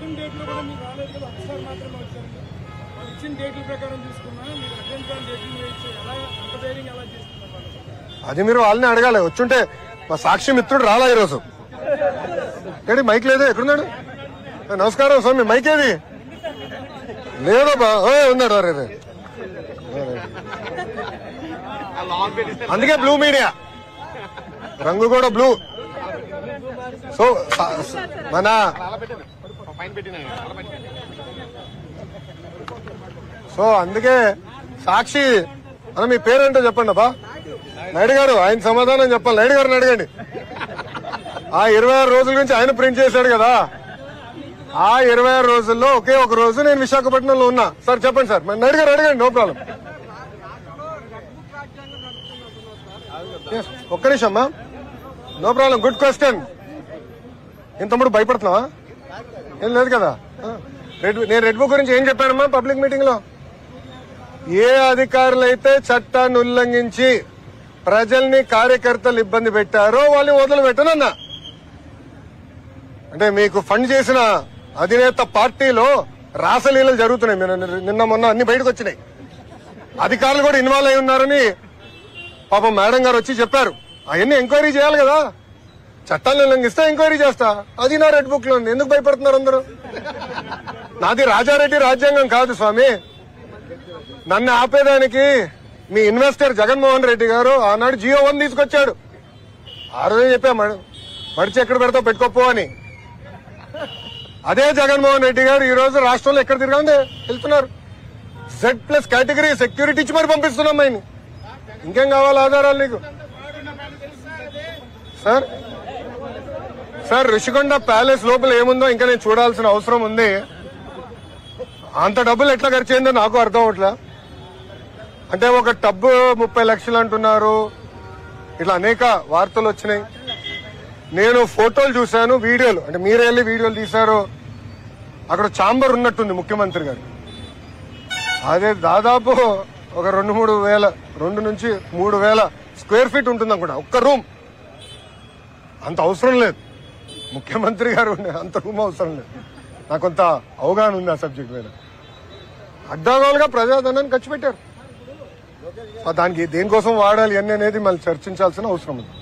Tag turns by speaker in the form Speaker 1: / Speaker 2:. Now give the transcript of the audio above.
Speaker 1: ఇచ్చిన డేట్లో కూడా మీకు రాలేదు కదా, ఒకసారి మాత్రమే వచ్చారు. వాళ్ళు ఇచ్చిన డేట్ల ప్రకారం తీసుకున్నా మీరు అటెండ్ కాని డేట్లు వేసి ఎలా అంత ధైర్యం ఎలా చేస్తున్నారు?
Speaker 2: అది మీరు వాళ్ళని అడగాలి. వచ్చుంటే మా సాక్షి మిత్రుడు రాలా ఈరోజు. ఏడి మైక్ లేదు, ఎక్కడున్నాడు? నమస్కారం స్వామి, మైక్ ఏది లేదబ్బా. ఉన్నాడు రే. అందుకే బ్లూ మీడియా రంగు కూడా బ్లూ. సో మన అందుకే సాక్షి అన్న మీ పేరేంటో చెప్పండి అబ్బా. నాయుడు గారు ఆయన సమాధానం చెప్పాలి. నాయుడు గారిని అడగండి. ఆ 26 రోజుల నుంచి ఆయన ప్రింట్ చేశాడు కదా, ఆ 26 రోజుల్లో ఒకే ఒక రోజు నేను విశాఖపట్నంలో ఉన్నా. సార్ చెప్పండి సార్. నాయుడు గారు అడగండి, నో ప్రాబ్లం. ఒక్క నిమిషం అమ్మా, నో ప్రాబ్లం. Good question. ఏం తమ్ముడు భయపడుతున్నావా? ఏం లేదు కదా. నేను రెడ్ బుక్ గురించి ఏం చెప్పానమ్మా పబ్లిక్ మీటింగ్ లో? ఏ అధికారులు అయితే చట్టాన్ని ఉల్లంఘించి ప్రజల్ని కార్యకర్తలు ఇబ్బంది పెట్టారో వాళ్ళని వదిలిపెట్టనన్నా. అంటే మీకు ఫండ్ చేసిన అధినేత పార్టీలో రాసలీలలు జరుగుతున్నాయి. నిన్న మొన్న అన్ని బయటకు వచ్చినాయి. అధికారులు కూడా ఇన్వాల్వ్ అయి ఉన్నారని పాపం మేడం గారు వచ్చి చెప్పారు. అవన్నీ ఎంక్వైరీ చేయాలి కదా. చట్టాలను ఉల్లంఘిస్తే ఎంక్వైరీ చేస్తా. అది నా రెడ్ బుక్ లో ఉంది. ఎందుకు భయపడుతున్నారు అందరూ? నాది రాజారెడ్డి రాజ్యాంగం కాదు స్వామి. నన్ను ఆపేదానికి మీ ఇన్వెస్టర్ జగన్మోహన్ రెడ్డి గారు ఆనాడు జియో 1 తీసుకొచ్చాడు. ఆ రోజే చెప్పా మడిచి ఎక్కడ పెడతావు పెట్టుకోపో అని. అదే జగన్మోహన్ రెడ్డి గారు ఈ రోజు రాష్ట్రంలో ఎక్కడ తిరగండి వెళ్తున్నారు. Z+ కేటగిరీ సెక్యూరిటీ ఇచ్చి మరి పంపిస్తున్నాం ఆయన. ఇంకేం కావాలి ఆధారాలు నీకు? సార్ ఋషికొండ ప్యాలెస్ లోపల ఏముందో ఇంకా నేను చూడాల్సిన అవసరం ఉంది. అంత డబ్బులు ఎట్లా ఖర్చు అయిందో నాకు అర్థం అవట్లా. అంటే ఒక టబ్బు 30 లక్షలు అంటున్నారు. ఇట్లా అనేక వార్తలు వచ్చినాయి. నేను ఫోటోలు చూశాను, వీడియోలు, అంటే మీరే వెళ్ళి వీడియోలు తీశారు. అక్కడ ఛాంబర్ ఉన్నట్టుంది ముఖ్యమంత్రి గారు. అదే దాదాపు ఒక 2 నుంచి 3 వేల స్క్వేర్ ఫీట్ ఉంటుంది అనుకుంటా ఒక్క రూమ్. అంత అవసరం లేదు ముఖ్యమంత్రి గారు అంత రూమ్ అవసరం లేదు. నాకు కొంత అవగాహన ఉంది ఆ సబ్జెక్ట్ మీద. అడ్డాగోలుగా ప్రజాధనాన్ని ఖర్చు పెట్టారు. దానికి దేనికోసం వాడాలి అని అనేది మళ్ళీ చర్చించాల్సిన అవసరం ఉంది.